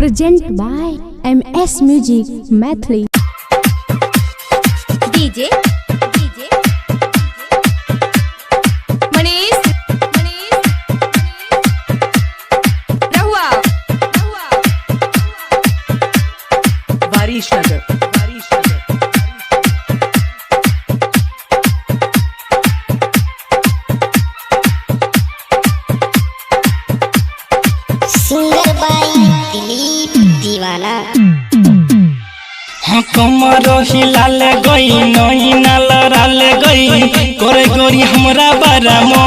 Present by MS music Maithili. DJ Manish रहुआ बारिश नगर सिंगर बाई दिलीप दीवाना। कमर हिलाल गई नई नाल राल गई करे गोरी हमरा बड़ा मन।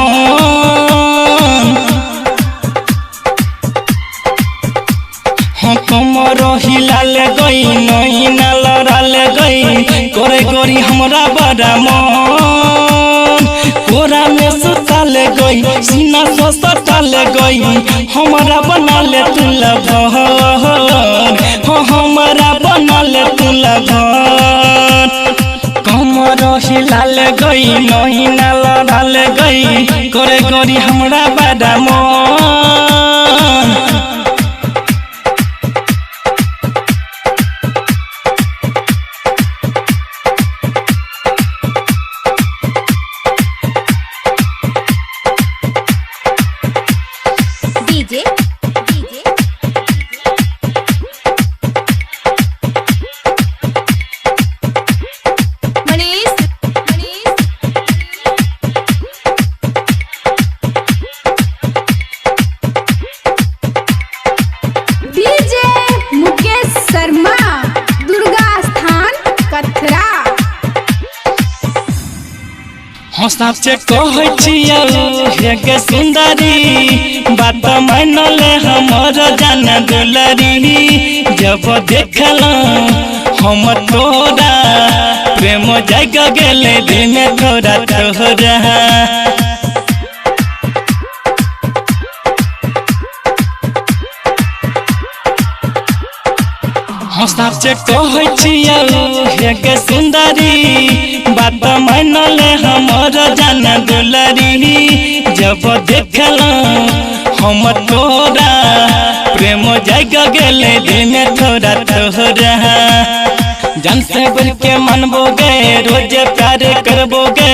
कमर हिलाल गई नई नाल राल गई करे गोरी हमरा बड़ा मन। कोरा में सुताल गई सीना से सटाल गई हमरा बना ले तू लभर। हमरा बना ले तू लभर। कमर हिलाल गई नई नाल राल गई करे गोरी हमरा बड़ा मन। डीजे मनीष डीजे मुकेश शर्मा दुर्गा स्थान कथरा। हंसाब से कहै छियौ हे गे सुंदरी बात मान ले हमर जान दुलरी। जब देखलौं हम तोरा प्रेम जाग गेले दिल में थोड़ा तोहरा। हंसाब से कहै छियौ हे गे सुंदरी बात मान ले हमर जान दुलरी। जब देखलौं हम तोरा प्रेम जाग गेले दिल में थोड़ा तोहरा। जान से बढ़ के मानबोगे रोज प्यार करबोगे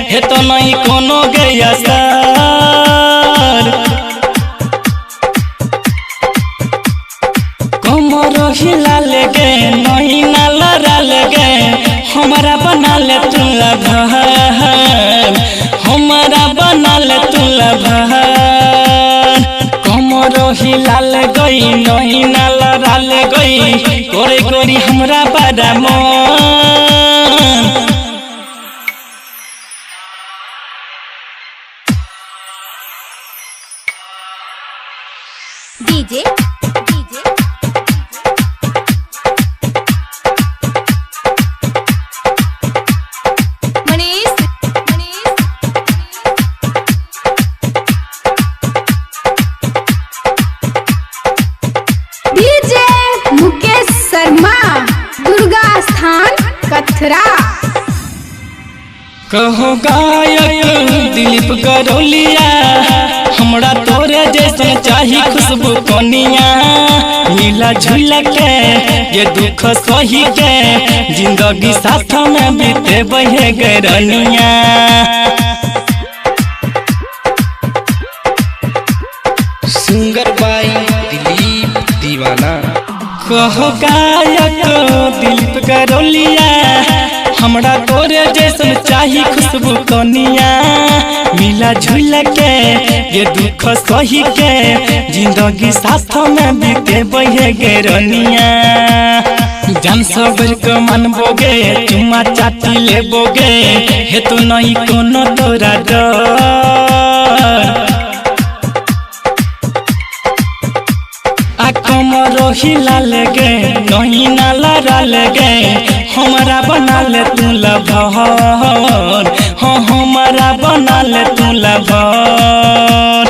हे तो नहीं कोनो गे असर। कमर हिलाल गे नई नाल राल गे हमरा बना ले तू लभर। हमरा बना ले तू लभर। कमर हिलाल गई नई नाल राल गई करे गोरी हमरा बड़ा मन। डीजे मनीष डीजे मुकेश शर्मा दुर्गा स्थान कथरा। कहो गायक दिलीप गरोलिया हमरा तोरे जैसन चाही खुशबू कोनिया। मिला झूल के ये दुख सही के जिंदगी साथ में बीते बहे गरनिया। सिंगर बाई दिलीप दीवाना। कहो गायक दिलीप गरोलिया हमरा तोरे जैसन चाही खुशबू कोनिया। मिला झूल के ये दुख सही के जिंदगी साथ में बीते बहे गरनिया। जान सबर को मानबोगे चुम्मा चाटी लेबोगे हे तो नहीं कोनो तोरा डर। कमर हिलाल गे नई नाल राल गे हमरा बना ले तू लभर। हमरा बना ले तू लभर।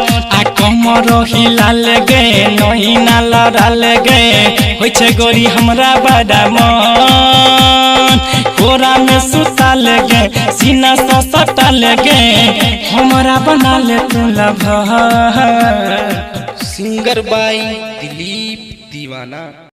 कमर हिलाल गे नई नाल राल गे होइ छै गोरी हमरा बड़ा मन। कोरा में सुताल गे सीना से सटाल गे हमरा बना ले तू लभर। सिंगर बाई दिलीप दीवाना।